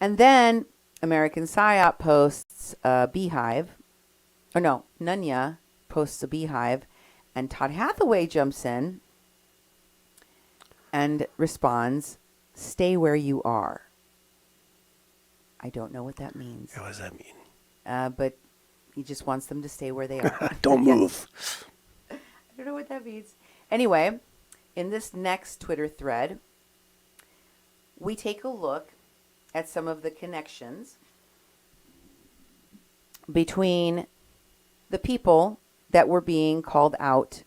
And then American Psyop posts a beehive. Or no, Nunya posts a beehive. And Todd Hathaway jumps in and responds, "Stay where you are." I don't know what that means. What does that mean? But he just wants them to stay where they are. Don't move. I don't know what that means. Anyway, in this next Twitter thread, we take a look at some of the connections between the people that were being called out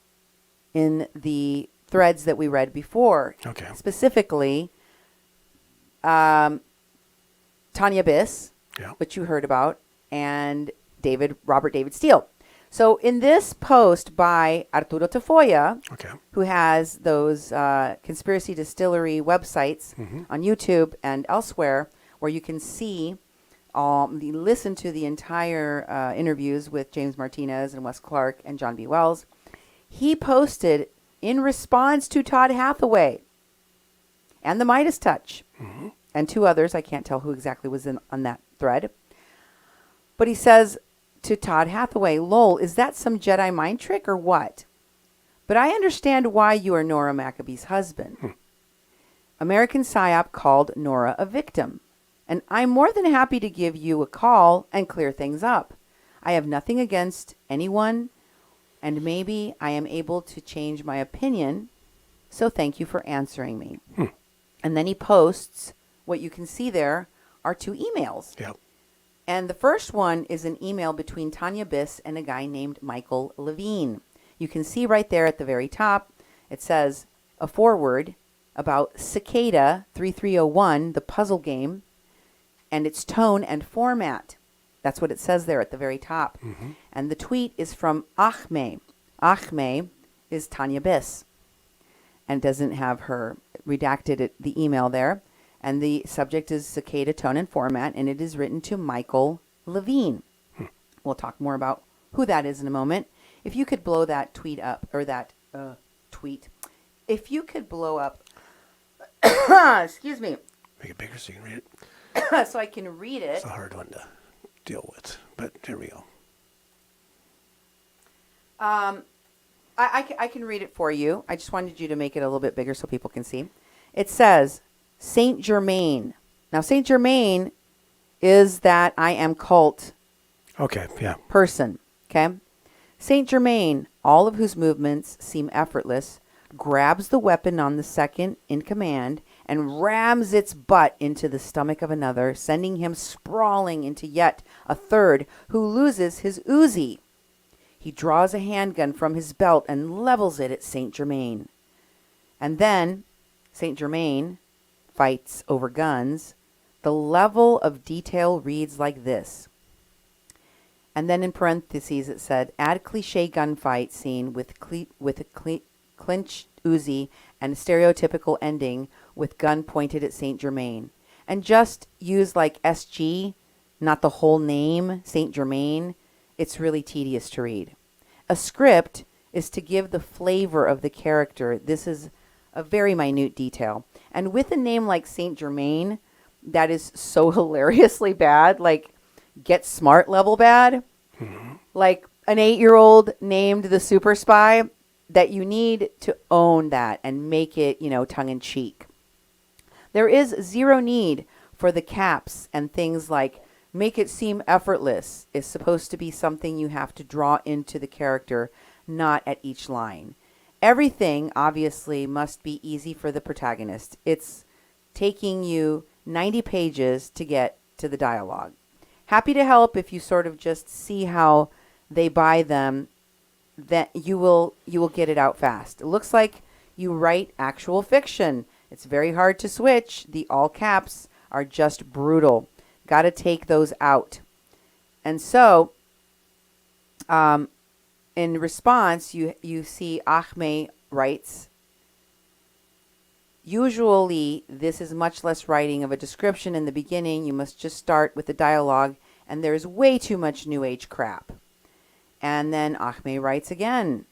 in the threads that we read before. Okay. Specifically, Tanya Biss, which you heard about, and Robert David Steele. So in this post by Arturo Tafoya, who has those conspiracy distillery websites on YouTube and elsewhere, where you can see, listen to the entire interviews with James Martinez and Wes Clark and John B. Wells, he posted in response to Todd Hathaway and the Midas Touch and two others. I can't tell who exactly was on that thread. But he says to Todd Hathaway, "Lol, is that some Jedi mind trick or what? But I understand why you are Nora Maccoby's husband. American PSYOP called Nora a victim. And I'm more than happy to give you a call and clear things up. I have nothing against anyone, and maybe I am able to change my opinion, so thank you for answering me." And then he posts, what you can see there are two emails. Yep. And the first one is an email between Tanya Biss and a guy named Michael Levine. You can see right there at the very top, it says a foreword about Cicada 3301, the puzzle game, and its tone and format. That's what it says there at the very top. And the tweet is from Ahme. Ahme is Tanya Biss, and doesn't have her redacted the email there. And the subject is Cicada tone and format, and it is written to Michael Levine. We'll talk more about who that is in a moment. If you could blow that tweet up, or that tweet, if you could blow up, excuse me. Make it bigger so you can read it. So I can read it. It's a hard one to deal with, but here we go. I can read it for you. I just wanted you to make it a little bit bigger so people can see. It says, Saint Germain. Now, Saint Germain is that I am cult person. Okay? Saint Germain, all of whose movements seem effortless, grabs the weapon on the second in command and rams its butt into the stomach of another, sending him sprawling into yet a third, who loses his Uzi. He draws a handgun from his belt and levels it at Saint Germain. And then Saint Germain fights over guns. The level of detail reads like this. And then in parentheses it said, add cliche gunfight scene with a clinched Uzi and stereotypical ending with gun pointed at Saint Germain. And just use like SG, not the whole name, Saint Germain. It's really tedious to read. A script is to give the flavor of the character. This is a very minute detail. And with a name like Saint Germain, that is so hilariously bad, like Get Smart level bad, like an 8-year-old named the super spy, that you need to own that and make it, tongue in cheek. There is zero need for the caps and things like make it seem effortless is supposed to be something you have to draw into the character, not at each line. Everything, obviously, must be easy for the protagonist. It's taking you 90 pages to get to the dialogue. Happy to help if you sort of just see how they buy them, that you will get it out fast. It looks like you write actual fiction. It's very hard to switch. The all caps are just brutal. Got to take those out. And so, in response, you see Ahme writes, usually this is much less writing of a description in the beginning. You must just start with the dialogue, and there's way too much New Age crap. And then Ahme writes again,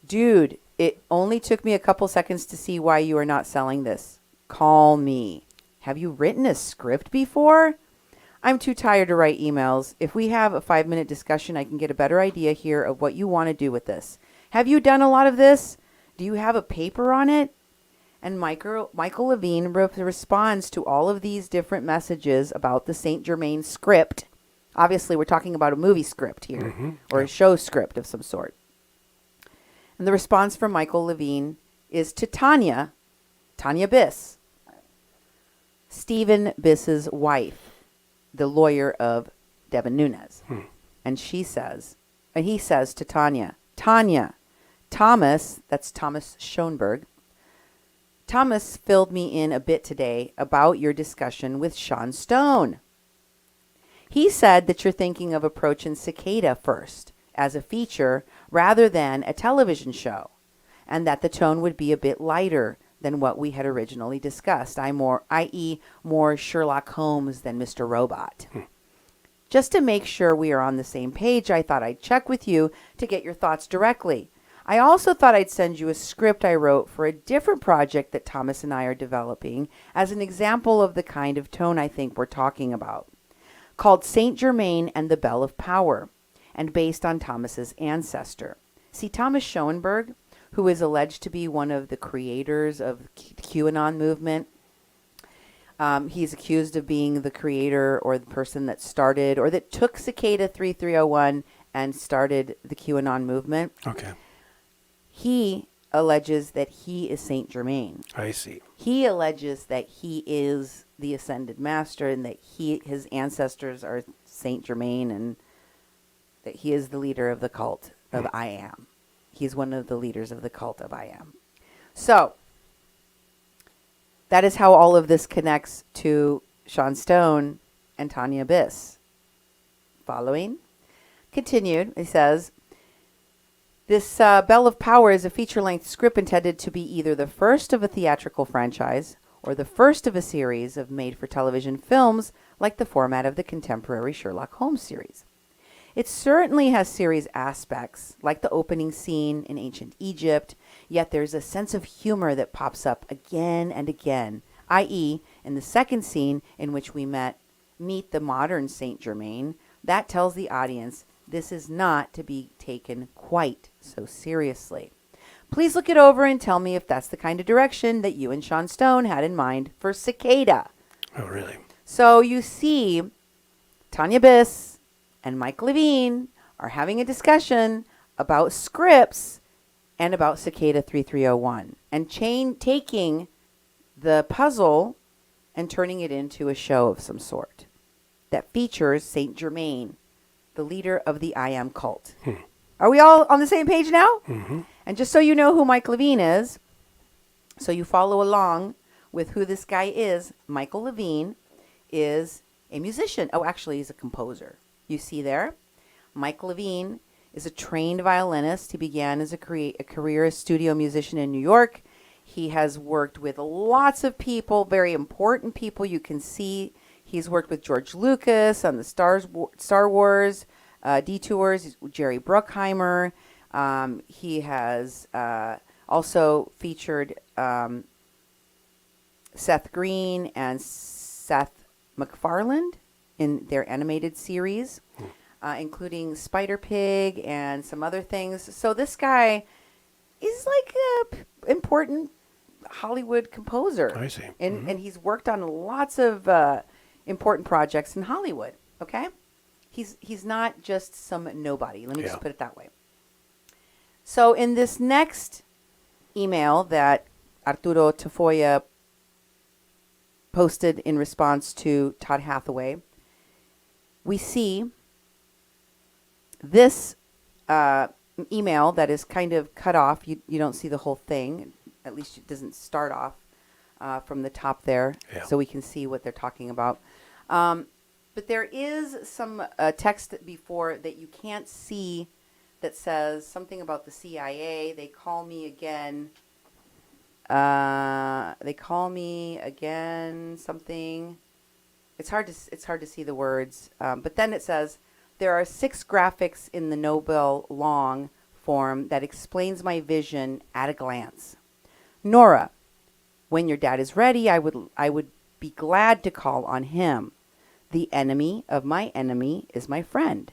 dude, it only took me a couple seconds to see why you are not selling this. Call me. Have you written a script before? I'm too tired to write emails. If we have a 5-minute discussion, I can get a better idea here of what you want to do with this. Have you done a lot of this? Do you have a paper on it? And Michael Levine responds to all of these different messages about the Saint Germain script. Obviously, we're talking about a movie script here, or a show script of some sort. And the response from Michael Levine is to Tanya Biss, Stephen Biss's wife, the lawyer of Devin Nunes. And he says to Tanya, Thomas, that's Thomas Schoenberg, Thomas filled me in a bit today about your discussion with Sean Stone. He said that you're thinking of approaching Cicada first as a feature rather than a television show, and that the tone would be a bit lighter than what we had originally discussed, i.e. more Sherlock Holmes than Mr. Robot. Just to make sure we are on the same page, I thought I'd check with you to get your thoughts directly. I also thought I'd send you a script I wrote for a different project that Thomas and I are developing as an example of the kind of tone I think we're talking about, called Saint Germain and the Bell of Power, and based on Thomas's ancestor. See, Thomas Schoenberg, who is alleged to be one of the creators of the QAnon movement, he's accused of being the creator or the person that started or that took Cicada 3301 and started the QAnon movement. Okay. He alleges that he is Saint Germain. I see. He alleges that he is the ascended master and that his ancestors are Saint Germain and that he is the leader of the cult of I Am. He's one of the leaders of the cult of I Am. So, that is how all of this connects to Sean Stone and Tanya Biss. Following? Continued, he says, this Bell of Power is a feature-length script intended to be either the first of a theatrical franchise or the first of a series of made-for-television films like the format of the contemporary Sherlock Holmes series. It certainly has series aspects, like the opening scene in ancient Egypt, yet there's a sense of humor that pops up again and again, i.e., in the second scene in which we meet the modern Saint Germain. That tells the audience this is not to be taken quite so seriously. Please look it over and tell me if that's the kind of direction that you and Sean Stone had in mind for Cicada. Oh, really? So you see, Tanya Biss and Mike Levine are having a discussion about scripts and about Cicada 3301 and taking the puzzle and turning it into a show of some sort that features Saint Germain, the leader of the I Am cult. Are we all on the same page now? Mm-hmm. And just so you know who Mike Levine is, so you follow along with who this guy is, Michael Levine is a musician. Oh, actually, he's a composer. You see there? Mike Levine is a trained violinist. He began as a career as studio musician in New York. He has worked with lots of people, very important people. You can see he's worked with George Lucas on the Star Wars detours, Jerry Bruckheimer. He has also featured Seth Green and Seth MacFarlane in their animated series, including Spider Pig and some other things. So this guy is like an important Hollywood composer. I see. And he's worked on lots of important projects in Hollywood, okay? He's not just some nobody. Let me just put it that way. So in this next email that Arturo Tafoya posted in response to Todd Hathaway, we see this email that is kind of cut off. You don't see the whole thing. At least it doesn't start off from the top there, so we can see what they're talking about. But there is some text before that you can't see that says something about the CIA. They call me again. Something. It's hard to see the words. But then it says there are 6 graphics in the Nobel long form that explains my vision at a glance. Nora, when your dad is ready, I would be glad to call on him. The enemy of my enemy is my friend.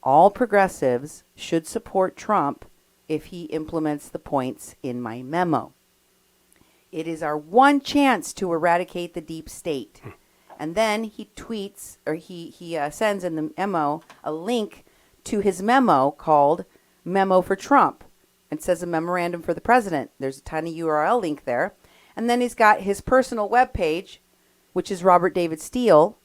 All progressives should support Trump if he implements the points in my memo. It is our one chance to eradicate the deep state. And then he tweets, or he sends in the memo a link to his memo called Memo for Trump. It says a memorandum for the president. There's a tiny URL link there. And then he's got his personal webpage, which is Robert David Steele.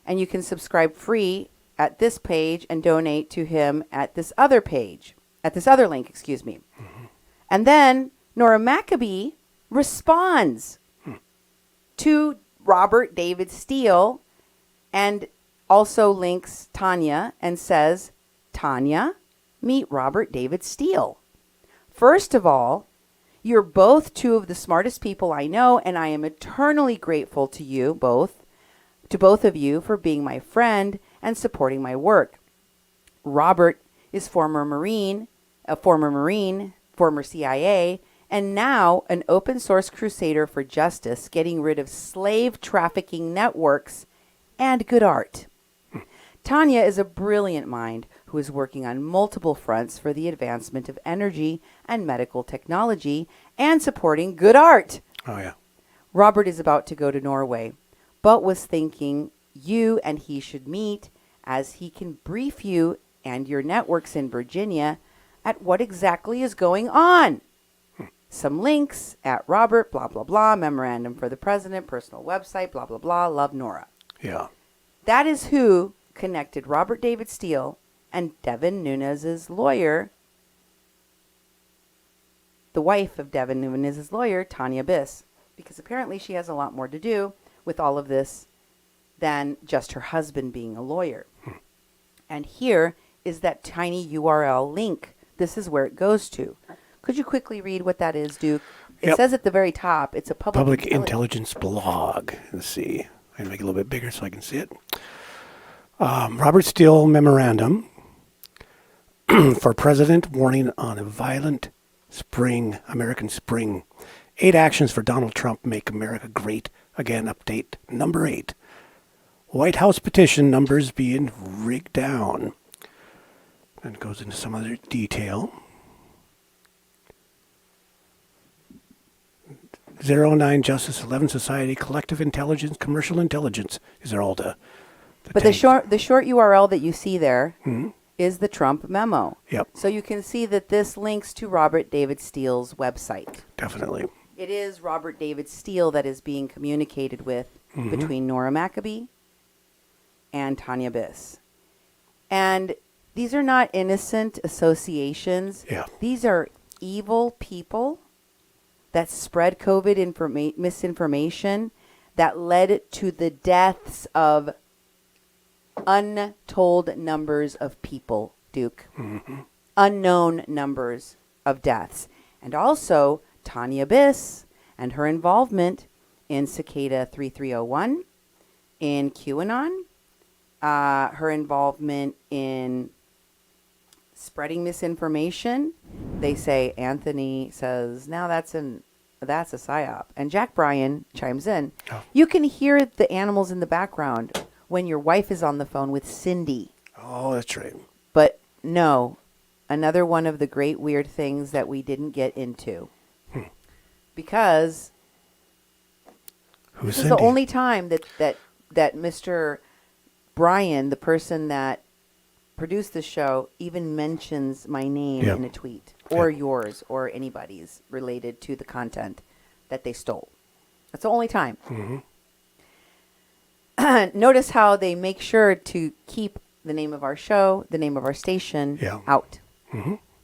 And you can subscribe free at this page and donate to him at this other page, at this other link, excuse me. Mm-hmm. And then Nora Maccoby responds to Robert David Steele and also links Tanya and says, Tanya, meet Robert David Steele. First of all, you're both two of the smartest people I know, and I am eternally grateful to you both, to both of you for being my friend and supporting my work. Robert is former CIA, and now an open source crusader for justice, getting rid of slave trafficking networks and good art. Tanya is a brilliant mind who is working on multiple fronts for the advancement of energy and medical technology and supporting good art. Oh, yeah. Robert is about to go to Norway, but was thinking you and he should meet as he can brief you and your networks in Virginia at what exactly is going on. Some links at Robert, blah, blah, blah, memorandum for the president, personal website, blah, blah, blah, love Nora. Yeah. That is who connected Robert David Steele and Devin Nunes's lawyer, the wife of Devin Nunes's lawyer, Tanya Biss, because apparently she has a lot more to do with all of this than just her husband being a lawyer. And here is that tiny URL link. This is where it goes to. Could you quickly read what that is, Duke? It says at the very top, it's a public intelligence blog. Let's see. I'm going to make it a little bit bigger so I can see it. Robert Steele memorandum for president, warning on a violent American spring. 8 actions for Donald Trump make America great again. Update number 8. White House petition numbers being rigged down. And it goes into some other detail. 09 Justice, 11 Society, Collective Intelligence, Commercial Intelligence. These are all the But the short URL that you see there is the Trump memo. Yep. So you can see that this links to Robert David Steele's website. Definitely. It is Robert David Steele that is being communicated with between Nora Maccoby and Tanya Biss. And these are not innocent associations. Yeah. These are evil people that spread COVID misinformation that led to the deaths of untold numbers of people, Duke. Unknown numbers of deaths. And also Tanya Biss and her involvement in Cicada 3301, in QAnon, her involvement in spreading misinformation. They say, Anthony says, now that's a psyop. And Jack Bryan chimes in. Oh. You can hear the animals in the background when your wife is on the phone with Cindy. Oh, that's right. But no, another one of the great weird things that we didn't get into. Because Who's this Cindy? is the only time that Mr. Bryan, the person that produced the show, even mentions my name in a tweet, or yours, or anybody's related to the content that they stole. That's the only time. Notice how they make sure to keep the name of our show, the name of our station out.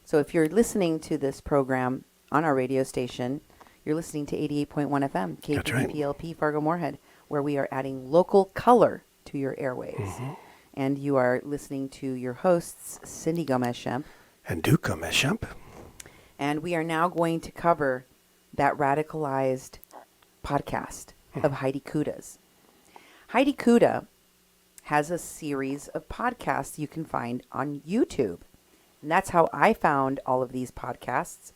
So if you're listening to this program on our radio station, you're listening to 88.1 FM, KPPLP, Fargo Moorhead, where we are adding local color to your airwaves. And you are listening to your hosts, Cindy Gomez-Schemp. And Duke Gomez-Schemp. And we are now going to cover that radicalized podcast of Heidi Kuda's. Heidi Kuda has a series of podcasts you can find on YouTube. And that's how I found all of these podcasts.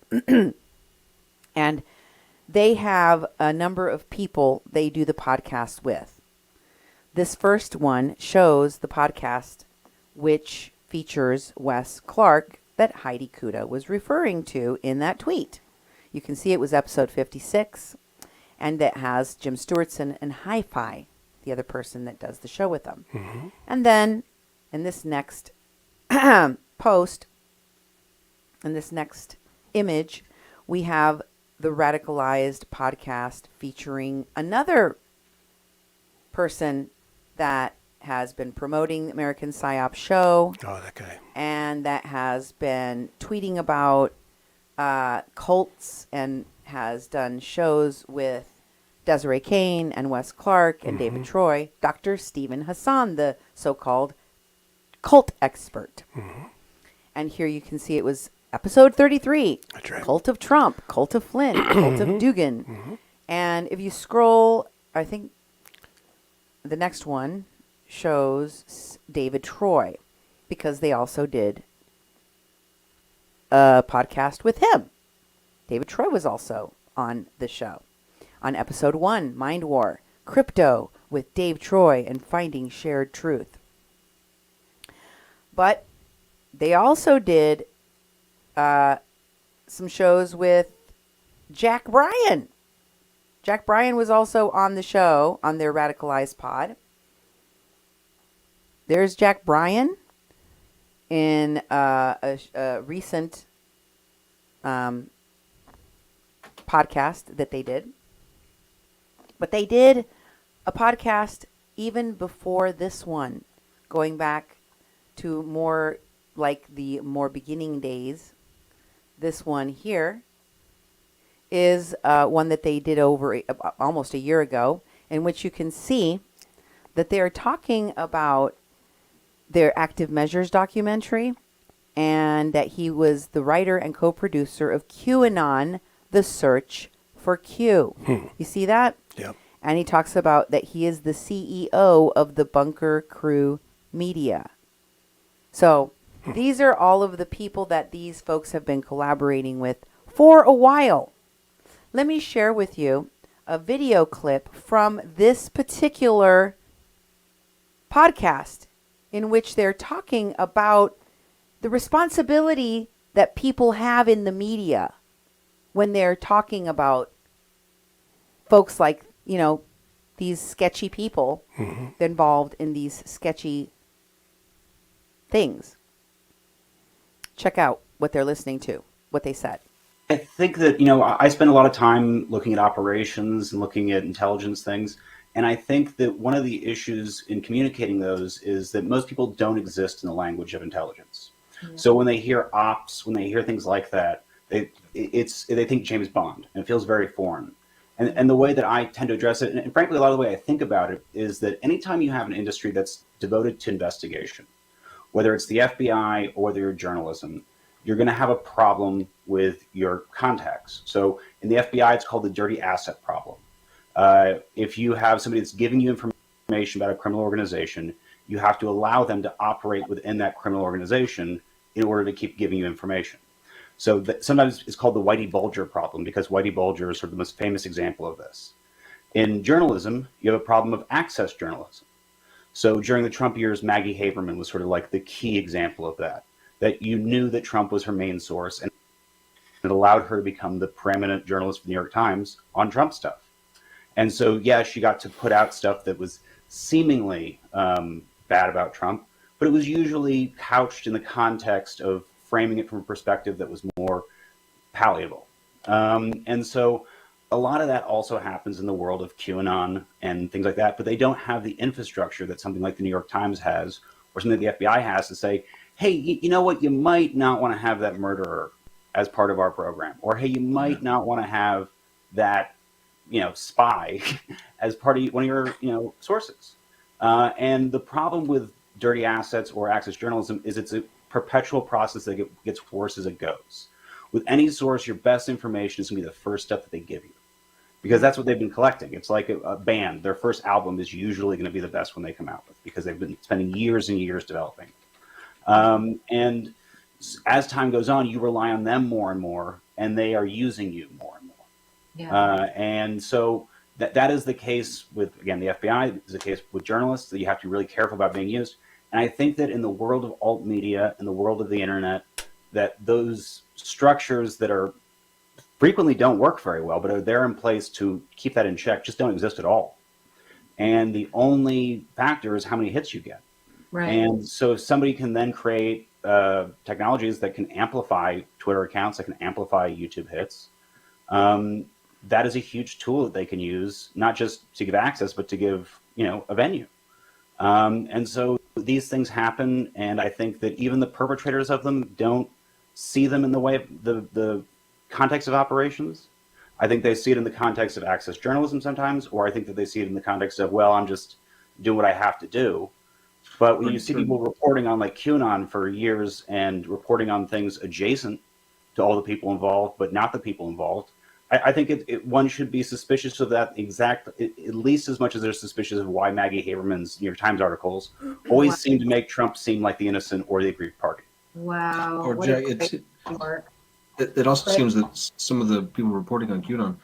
And they have a number of people they do the podcast with. This first one shows the podcast which features Wes Clark that Heidi Kuda was referring to in that tweet. You can see it was episode 56, and that has Jim Stewartson and Hi-Fi, the other person that does the show with them. Mm-hmm. And then in this next post, in this next image, we have the Radicalized podcast featuring another person that has been promoting the American PSYOP show. Oh, that guy. And that has been tweeting about cults and has done shows with Desiree Kane and Wes Clark and David Troy. Dr. Stephen Hassan, the so-called cult expert. Mm-hmm. And here you can see it was episode 33. That's right. Cult of Trump, Cult of Flynn, Cult of Dugan. Mm-hmm. And if you scroll, I think the next one shows David Troy, because they also did a podcast with him. David Troy was also on the show. On episode 1, Mind War, Crypto with Dave Troy and Finding Shared Truth. But they also did some shows with Jack Bryan. Jack Bryan was also on the show on their Radicalized pod. There's Jack Bryan in a recent podcast that they did. But they did a podcast even before this one, going back to more like the more beginning days. This one here is one that they did over almost a year ago, in which you can see that they are talking about their Active Measures documentary, and that he was the writer and co-producer of QAnon, The Search for Q. You see that? Yep. And he talks about that he is the CEO of the Bunker Crew Media. So these are all of the people that these folks have been collaborating with for a while. Let me share with you a video clip from this particular podcast in which they're talking about the responsibility that people have in the media when they're talking about folks like, you know, these sketchy people involved in these sketchy things. Check out what they're listening to, what they said. I think that, you know, I spend a lot of time looking at operations and looking at intelligence things. And I think that one of the issues in communicating those is that most people don't exist in the language of intelligence. Yeah. So when they hear ops, when they hear things like that, they think James Bond, and it feels very foreign. And the way that I tend to address it, and frankly, a lot of the way I think about it, is that anytime you have an industry that's devoted to investigation, whether it's the FBI or whether you're journalism, you're going to have a problem with your contacts. So in the FBI, it's called the dirty asset problem. If you have somebody that's giving you information about a criminal organization, you have to allow them to operate within that criminal organization in order to keep giving you information. So sometimes it's called the Whitey Bulger problem, because Whitey Bulger is sort of the most famous example of this. In journalism, you have a problem of access journalism. So during the Trump years, Maggie Haberman was sort of like the key example of that you knew that Trump was her main source, and it allowed her to become the preeminent journalist for the New York Times on Trump stuff. And so, yeah, she got to put out stuff that was seemingly bad about Trump, but it was usually couched in the context of framing it from a perspective that was more palatable. And so a lot of that also happens in the world of QAnon and things like that, but they don't have the infrastructure that something like the New York Times has, or something the FBI has, to say, hey, you know what, you might not want to have that murderer as part of our program, or hey, you might not want to have that, you know, spy as part of one of your, you know, sources. And the problem with dirty assets or access journalism is it's a perpetual process that gets worse as it goes. With any source, your best information is going to be the first stuff that they give you, because that's what they've been collecting. It's like a band. Their first album is usually going to be the best one they come out with, because they've been spending years and years developing. And as time goes on, you rely on them more and more, and they are using you more and more. And so that is the case with, again, the FBI is the case with journalists, that you have to be really careful about being used. And I think that in the world of alt media, in the world of the internet, that those structures that are frequently don't work very well, but are there in place to keep that in check, just don't exist at all. And the only factor is how many hits you get. Right. And so if somebody can then create technologies that can amplify Twitter accounts, that can amplify YouTube hits, that is a huge tool that they can use, not just to give access, but to give, a venue. And so these things happen, and I think that even the perpetrators of them don't see them in the way of the context of operations. I think they see it in the context of access journalism sometimes, or I think that they see it in the context of, well, I'm just doing what I have to do. But when you see people reporting on like QAnon for years and reporting on things adjacent to all the people involved, but not the people involved, I think one should be suspicious of that at least as much as they're suspicious of why Maggie Haberman's New York Times articles always seem to make Trump seem like the innocent or the aggrieved party. Wow. Or Jack, it also seems that some of the people reporting on QAnon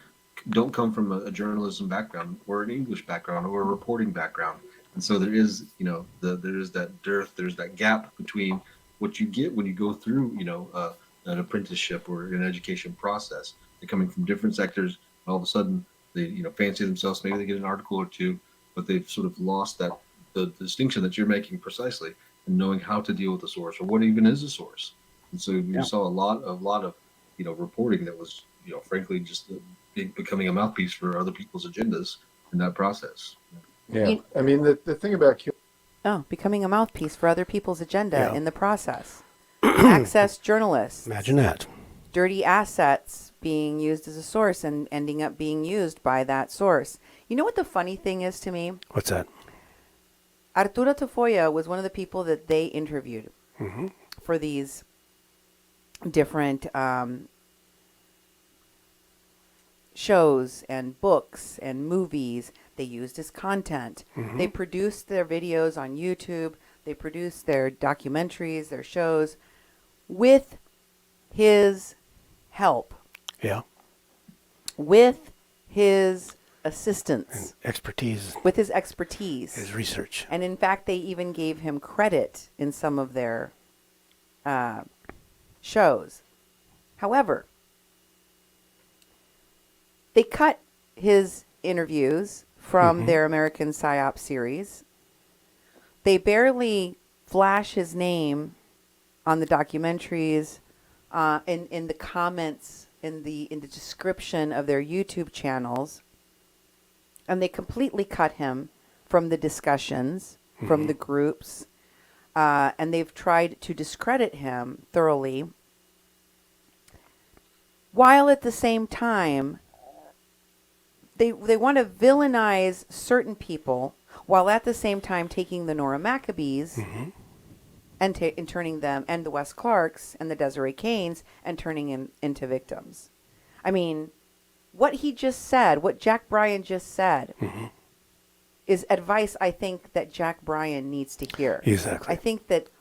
don't come from a journalism background or an English background or a reporting background. And so there is, there is that dearth, there's that gap between what you get when you go through, an apprenticeship or an education process. They're coming from different sectors, and all of a sudden they, fancy themselves. Maybe they get an article or two, but they've sort of lost the distinction that you're making precisely, and knowing how to deal with the source or what even is a source. And so you saw a lot of reporting that was, frankly, just becoming a mouthpiece for other people's agendas in that process. Yeah, I mean the thing about becoming a mouthpiece for other people's agenda in the process. Access journalists. Imagine that. Dirty assets being used as a source and ending up being used by that source. You know what the funny thing is to me? What's that? Arturo Tafoya was one of the people that they interviewed for these different shows and books and movies. They used his content. They produced their videos on YouTube. They produced their documentaries, their shows with his help. Yeah. With his assistance. And expertise. With his expertise. His research. And in fact, they even gave him credit in some of their shows. However, they cut his interviews from their American PSYOP series. They barely flash his name on the documentaries, in the comments, in the description of their YouTube channels, and they completely cut him from the discussions, from the groups, and they've tried to discredit him thoroughly, while at the same time they want to villainize certain people, while at the same time taking the Nora Maccobys and turning them, and the Wes Clarks and the Desiree Canes, and turning them into victims. I mean, what he just said, what Jack Bryan just said, is advice I think that Jack Bryan needs to hear. Exactly. I think that